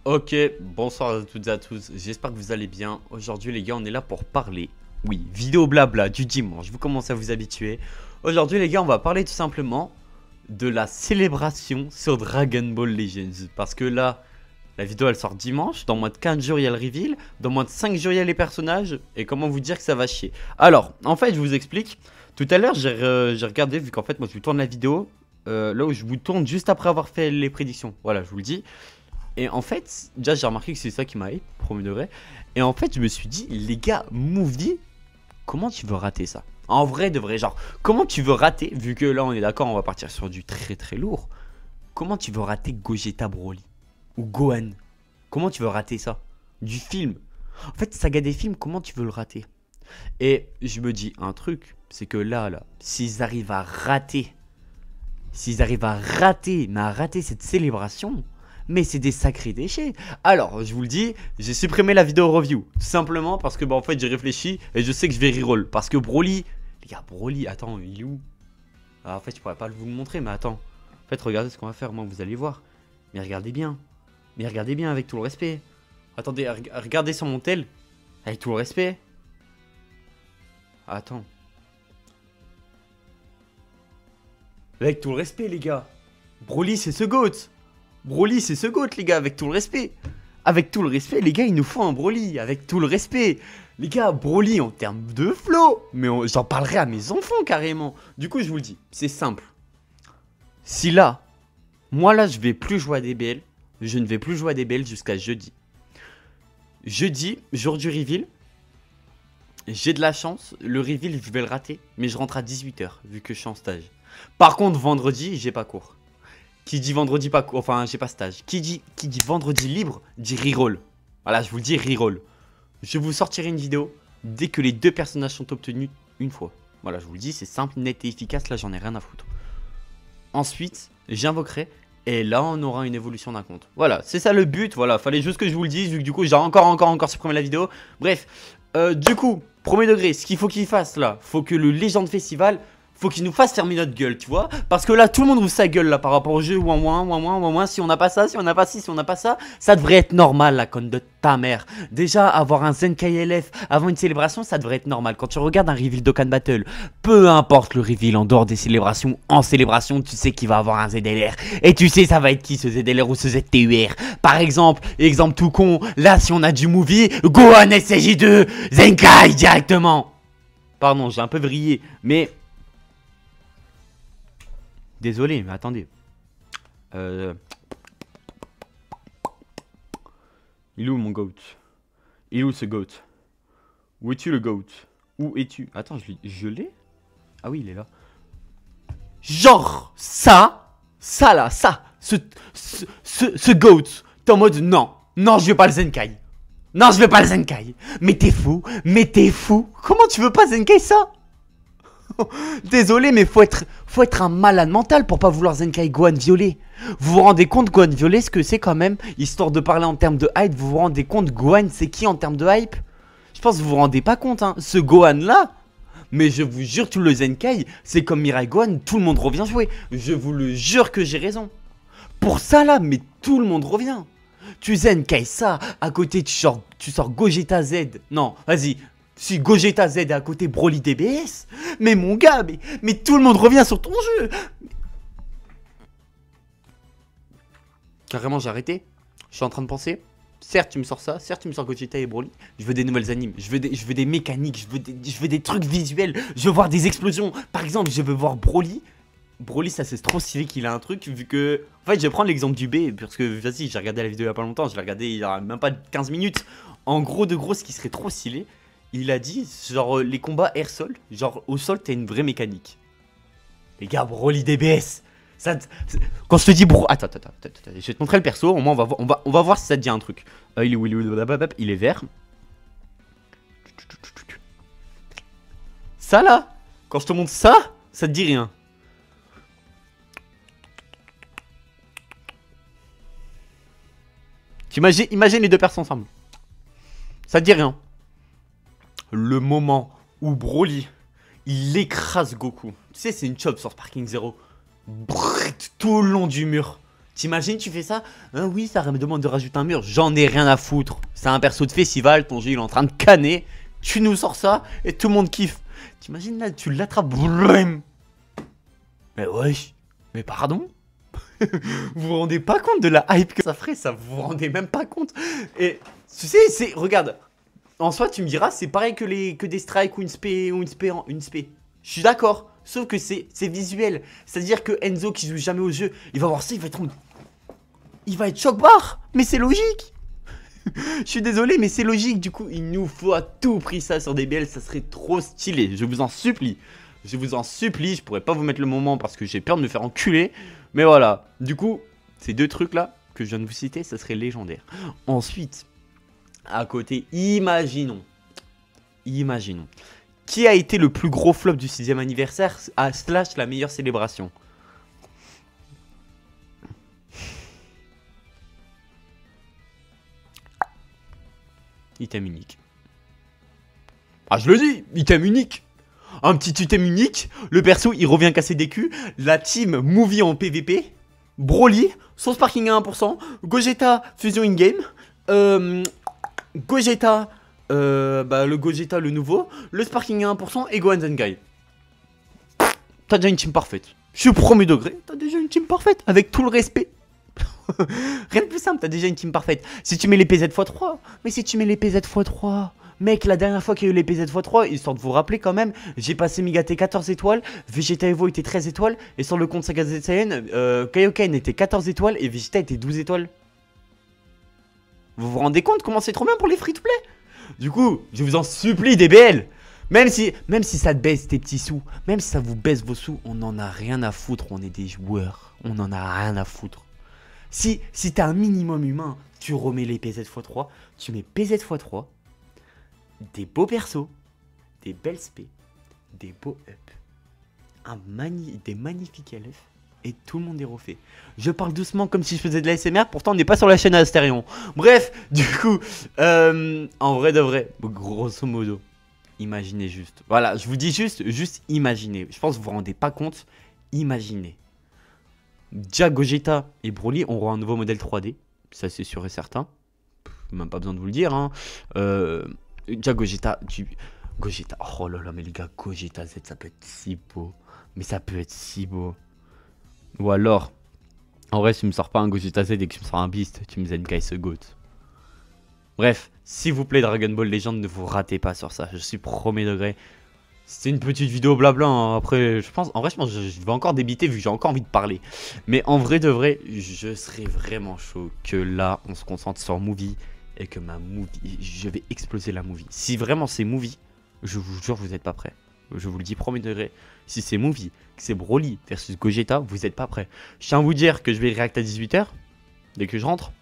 Ok, bonsoir à toutes et à tous, j'espère que vous allez bien. Aujourd'hui les gars, on est là pour parler, oui, vidéo blabla du dimanche, vous commencez à vous habituer. Aujourd'hui les gars, on va parler tout simplement de la célébration sur Dragon Ball Legends. Parce que là, la vidéo elle sort dimanche, dans moins de 15 jours il y a le reveal, dans moins de 5 jours il y a les personnages, et comment vous dire que ça va chier. Alors, en fait je vous explique, tout à l'heure j'ai regardé, vu qu'en fait moi je vous tourne la vidéo, là où je vous tourne juste après avoir fait les prédictions, voilà je vous le dis. Et en fait, déjà j'ai remarqué que c'est ça qui m'a hype, premier degré. Et en fait, je me suis dit, les gars, Movie, comment tu veux rater ça? En vrai de vrai, genre, comment tu veux rater, vu que là on est d'accord, on va partir sur du très très lourd. Comment tu veux rater Gogeta Broly? Ou Gohan? Comment tu veux rater ça? Du film. En fait, saga des films, comment tu veux le rater? Et je me dis un truc, c'est que là, s'ils arrivent à rater, mais à rater cette célébration, mais c'est des sacrés déchets. Alors, je vous le dis, j'ai supprimé la vidéo review. Tout simplement parce que, bah, en fait, j'ai réfléchi et je sais que je vais reroll. Parce que Broly, les gars, Broly, attends, il est où? Ah, en fait, je pourrais pas vous le montrer, mais attends. En fait, regardez ce qu'on va faire, moi, vous allez voir. Mais regardez bien. Mais regardez bien avec tout le respect. Attendez, regardez sur mon tel. Avec tout le respect. Attends. Avec tout le respect, les gars. Broly, c'est ce GOAT. Broly, c'est ce GOAT, les gars, avec tout le respect. Avec tout le respect, les gars, il nous faut un Broly. Avec tout le respect. Les gars, Broly en termes de flow. Mais j'en parlerai à mes enfants, carrément. Du coup, je vous le dis, c'est simple. Si là, moi là, je vais plus jouer à DBL. Je ne vais plus jouer à DBL jusqu'à jeudi. Jeudi, jour du reveal. J'ai de la chance. Le reveal, je vais le rater. Mais je rentre à 18 h, vu que je suis en stage. Par contre, vendredi, j'ai pas cours. Qui dit vendredi pas cours, enfin j'ai pas stage. Qui dit vendredi libre, dit reroll. Voilà, je vous le dis, reroll. Je vous sortirai une vidéo dès que les deux personnages sont obtenus une fois. Voilà, je vous le dis, c'est simple, net et efficace, là j'en ai rien à foutre. Ensuite, j'invoquerai et là on aura une évolution d'un compte. Voilà, c'est ça le but, voilà, fallait juste que je vous le dise, vu que du coup j'ai encore supprimé la vidéo. Bref, du coup, premier degré, ce qu'il faut qu'il fasse là, faut que le Legend Festival, faut qu'il nous fasse fermer notre gueule, tu vois. Parce que là, tout le monde ouvre sa gueule là par rapport au jeu. Ouin, ouin, ouin, ouin, ouin, ouin. Si on n'a pas ça, si on n'a pas ci, si on n'a pas ça, ça devrait être normal, la conne de ta mère. Déjà, avoir un Zenkai LF avant une célébration, ça devrait être normal. Quand tu regardes un reveal d'Okan Battle, peu importe le reveal en dehors des célébrations, en célébration, tu sais qu'il va avoir un ZLR. Et tu sais, ça va être qui ce ZLR ou ce ZTUR. Par exemple, exemple tout con, là, si on a du movie, Gohan SCJ2, Zenkai directement. Pardon, j'ai un peu vrillé, mais. Désolé, mais attendez. Il est où mon goat? Il est où ce goat? Où es-tu le goat? Où es-tu? Attends, je l'ai? Ah oui, il est là. Genre, ça là, ce goat. T'es en mode, non, non, je veux pas le Zenkai. Non, je veux pas le Zenkai. Mais t'es fou, Comment tu veux pas Zenkai ça? Désolé, mais faut être un malade mental pour pas vouloir Zenkai Gohan violet. Vous vous rendez compte Gohan violet ce que c'est quand même? Histoire de parler en termes de hype, vous vous rendez compte Gohan c'est qui en termes de hype? Je pense que vous vous rendez pas compte hein. Ce Gohan là, mais je vous jure tout le Zenkai, c'est comme Mirai Gohan, tout le monde revient jouer. Je vous le jure que j'ai raison. Pour ça là, mais tout le monde revient. Tu Zenkai ça, à côté tu sors Gogeta Z. Non, vas-y. Si Gogeta Z est à côté Broly DBS, mais mon gars, mais tout le monde revient sur ton jeu. Carrément, j'ai arrêté. Je suis en train de penser. Certes, tu me sors ça. Certes, tu me sors Gogeta et Broly. Je veux des nouvelles animes. Je veux des mécaniques. Je veux des trucs visuels. Je veux voir des explosions. Par exemple, je veux voir Broly. Broly, ça c'est trop stylé qu'il a un truc. Vu que. En fait, je vais prendre l'exemple du B. Parce que, vas-y, j'ai regardé la vidéo il y a pas longtemps. Je l'ai regardé il y a même pas 15 minutes. En gros, ce qui serait trop stylé. Il a dit, genre, les combats air-sol, genre, au sol, t'as une vraie mécanique. Les gars, Broly DBS, ça quand je te dis Attends, je vais te montrer le perso, au moins, on va voir si ça te dit un truc. Il est où, il est vert. Ça, là, quand je te montre ça, ça te dit rien. Imagine les deux persos ensemble. Ça te dit rien. Le moment où Broly, il écrase Goku. Tu sais, c'est une chop sur Sparking Zero. Brrrt, tout le long du mur. T'imagines, tu fais ça? Ah oui, ça me demande de rajouter un mur. J'en ai rien à foutre. C'est un perso de festival, ton jeu il est en train de canner. Tu nous sors ça et tout le monde kiffe. T'imagines là, tu l'attrapes. Mais wesh, mais pardon? Vous vous rendez pas compte de la hype que ça ferait? Ça vous vous rendez même pas compte? Et tu sais, c'est. Regarde. En soi, tu me diras, c'est pareil que des strikes ou une spé. Une spé. Je suis d'accord. Sauf que c'est visuel. C'est-à-dire que Enzo qui joue jamais au jeu, il va voir ça, il va être en... Il va être choc-barre. Mais c'est logique. Je suis désolé, mais c'est logique. Du coup, il nous faut à tout prix ça sur DBL. Ça serait trop stylé. Je vous en supplie. Je vous en supplie. Je pourrais pas vous mettre le moment parce que j'ai peur de me faire enculer. Mais voilà. Du coup, ces deux trucs-là que je viens de vous citer, ça serait légendaire. Ensuite, à côté, imaginons. Qui a été le plus gros flop du 6ème anniversaire / la meilleure célébration? Item unique. Ah, je le dis, item unique. Un petit item unique. Le perso, il revient casser des culs. La team movie en PVP. Broly, son sparking à 1%. Gogeta, fusion in-game. Gogeta, le Gogeta, le nouveau. Le sparking à 1% et Gohan Zengai. T'as déjà une team parfaite. Je suis au premier degré, t'as déjà une team parfaite. Avec tout le respect. Rien de plus simple, t'as déjà une team parfaite. Si tu mets les PZ x3, mais si tu mets les PZ x3, mec, la dernière fois qu'il y a eu les PZ x3, histoire de vous rappeler quand même, j'ai passé Migate 14 étoiles, Vegeta Evo était 13 étoiles, et sur le compte Saga ZCN, Kaioken était 14 étoiles et Vegeta était 12 étoiles. Vous vous rendez compte comment c'est trop bien pour les free-to-play? Du coup, je vous en supplie, DBL, même si ça te baisse tes petits sous, même si ça vous baisse vos sous, on en a rien à foutre, on est des joueurs, on en a rien à foutre. Si t'as un minimum humain, tu remets les PZ x3, tu mets PZ x3, des beaux persos, des belles spé, des beaux up, des magnifiques LF, et tout le monde est refait. Je parle doucement comme si je faisais de la SMR, pourtant on n'est pas sur la chaîne Astérion. Bref, du coup, en vrai de vrai, grosso modo, imaginez juste. Voilà, je vous dis juste imaginez. Je pense que vous vous rendez pas compte, imaginez. Déjà Gogeta et Broly auront un nouveau modèle 3D, ça c'est sûr et certain. Même pas besoin de vous le dire. Hein. Déjà Gogeta, Gogeta, oh là là, mais les gars, Gogeta Z, ça peut être si beau. Mais ça peut être si beau. Ou alors, en vrai, si tu me sors pas un Gogeta Z et que tu me sors un Beast, tu me Zenkai ce GOAT. Bref, s'il vous plaît, Dragon Ball Legend, ne vous ratez pas sur ça. Je suis premier degré. C'était une petite vidéo blabla, hein. Après, je pense que je vais encore débiter vu que j'ai encore envie de parler. Mais en vrai de vrai, je serais vraiment chaud que là, on se concentre sur Movie et que ma Movie, je vais exploser la Movie. Si vraiment c'est Movie, je vous jure, vous n'êtes pas prêts. Je vous le dis premier degré. Si c'est Movie, que c'est Broly versus Gogeta, vous n'êtes pas prêts. Je tiens à vous dire que je vais react à 18 h dès que je rentre.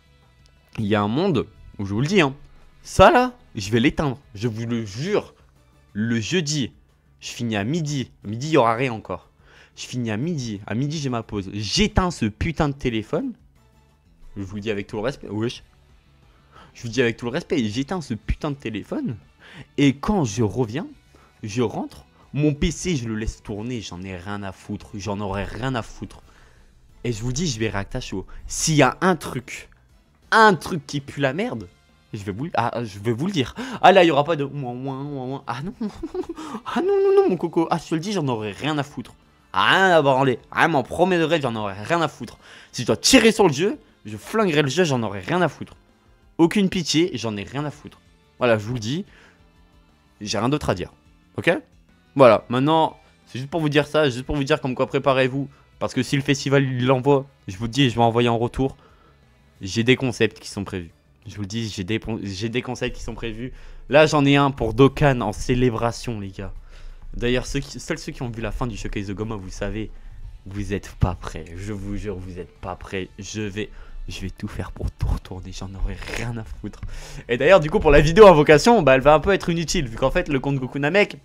Il y a un monde où je vous le dis, hein. Ça là, je vais l'éteindre. Je vous le jure. Le jeudi. Je finis à midi. Midi, il n'y aura rien encore. Je finis à midi. À midi, j'ai ma pause. J'éteins ce putain de téléphone. Je vous le dis avec tout le respect. Wesh. Je vous dis avec tout le respect. J'éteins ce putain de téléphone. Et quand je reviens, je rentre. Mon PC, je le laisse tourner. J'en ai rien à foutre. J'en aurai rien à foutre. Et je vous dis, je vais réacter à chaud. S'il y a un truc qui pue la merde. Je vais vous le dire. Ah là, il n'y aura pas de... Ah non. Ah non, mon coco. Ah, je te le dis, j'en aurais rien à foutre. Rien à branler. Vraiment, premier degré, j'en aurais rien à foutre. Si je dois tirer sur le jeu, je flinguerai le jeu, j'en aurais rien à foutre. Aucune pitié, j'en ai rien à foutre. Voilà, je vous le dis. J'ai rien d'autre à dire. Ok? Voilà, maintenant, c'est juste pour vous dire ça. Juste pour vous dire comme quoi préparez-vous. Parce que si le festival il l'envoie, je vous dis, je vais envoyer en retour. J'ai des concepts qui sont prévus. Je vous le dis, j'ai des conseils qui sont prévus. Là, j'en ai un pour Dokkan en célébration, les gars. D'ailleurs, seuls ceux qui ont vu la fin du Showcase de Goma, vous savez, vous êtes pas prêts. Je vous jure, vous êtes pas prêts. Je vais tout faire pour tout retourner. J'en aurai rien à foutre. Et d'ailleurs, du coup, pour la vidéo invocation, bah, elle va un peu être inutile. Vu qu'en fait, le compte Goku Namek...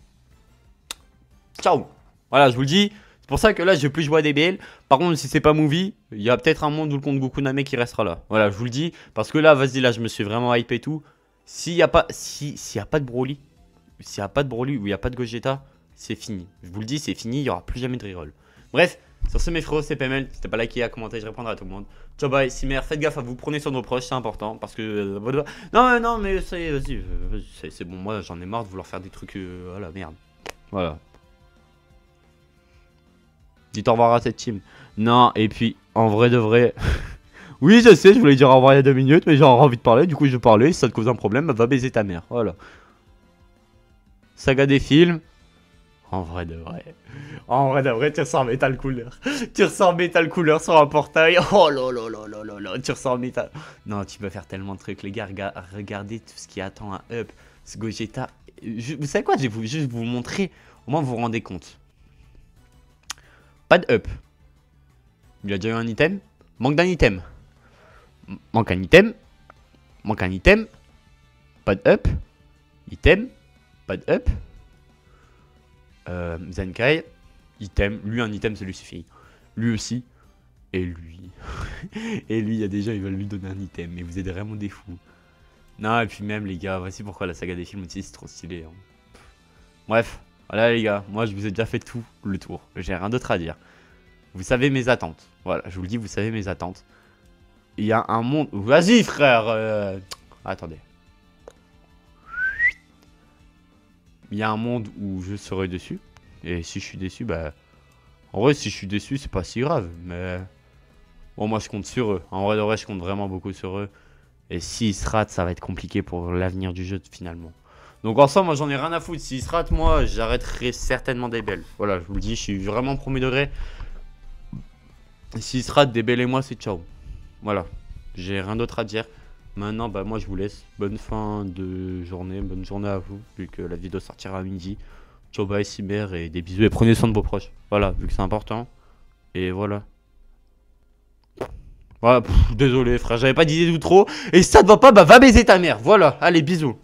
Ciao. Voilà, je vous le dis. C'est pour ça que là, je vais plus jouer à DBL. Par contre, si c'est pas Movie, il y a peut-être un monde où le compte Goku Namek qui restera là. Voilà, je vous le dis. Parce que là, vas-y, là, je me suis vraiment hype et tout. S'il n'y a pas de Broly, ou il n'y a pas de Gogeta, c'est fini. Je vous le dis, c'est fini, il n'y aura plus jamais de reroll. Bref, Sur ce, mes frérots, c'est PML. N'hésitez pas à liker, à commenter, je répondrai à tout le monde. Ciao, bye, Simer, faites gaffe à vous, prenez sur nos proches, c'est important. Parce que. Non, mais vas-y, c'est bon, moi j'en ai marre de vouloir faire des trucs. Voilà, merde. Voilà. Dites au revoir à cette team. Non, et puis, en vrai de vrai. Oui, je sais, je voulais dire au revoir il y a 2 minutes, mais j'ai envie de parler, du coup je parlais. Si ça te cause un problème, va baiser ta mère. Voilà. Saga des films. En vrai de vrai. En vrai de vrai, tu ressens Metal Cooler. Tu ressens Metal Cooler sur un portail. Oh là là là là là là. Tu ressens Metal. Non, tu peux faire tellement de trucs, les gars. Regardez tout ce qui attend un up. Ce Gogeta. Vous savez quoi? Je vais juste vous montrer. Au moins, vous vous rendez compte. Pas de up. Il a déjà eu un item. Manque d'un item. Manque un item. Manque un item. Pas de up. Item. Pas de up. Zenkai. Item. Lui, un item, ça lui suffit. Lui aussi. Et lui. Et lui, il y a des gens, ils veulent lui donner un item. Mais vous êtes vraiment des fous. Non, et puis même, les gars, voici pourquoi la saga des films aussi, c'est trop stylé. Hein. Bref. Voilà, les gars. Moi, je vous ai déjà fait tout le tour. J'ai rien d'autre à dire. Vous savez mes attentes. Voilà, je vous le dis, vous savez mes attentes. Il y a un monde... Vas-y, frère Attendez. Il y a un monde où je serai dessus. Et si je suis déçu, bah... En vrai, si je suis déçu, c'est pas si grave. Mais... Bon, moi, je compte sur eux. En vrai, de vrai, je compte vraiment beaucoup sur eux. Et s'ils se ratent, ça va être compliqué pour l'avenir du jeu, finalement. Donc, en somme, moi, j'en ai rien à foutre. S'ils se ratent, moi, j'arrêterai certainement des belles. Voilà, je vous le dis, je suis vraiment premier degré. S'ils se ratent, des belles et moi, c'est ciao. Voilà, j'ai rien d'autre à dire. Maintenant, bah moi je vous laisse. Bonne fin de journée, bonne journée à vous, vu que la vidéo sortira à midi. Ciao, bye, Cyber, et des bisous, et prenez soin de vos proches. Voilà, vu que c'est important. Et voilà. Voilà, désolé frère, j'avais pas d'idée d'outro. Et si ça te va pas, bah va baiser ta mère. Voilà, allez, bisous.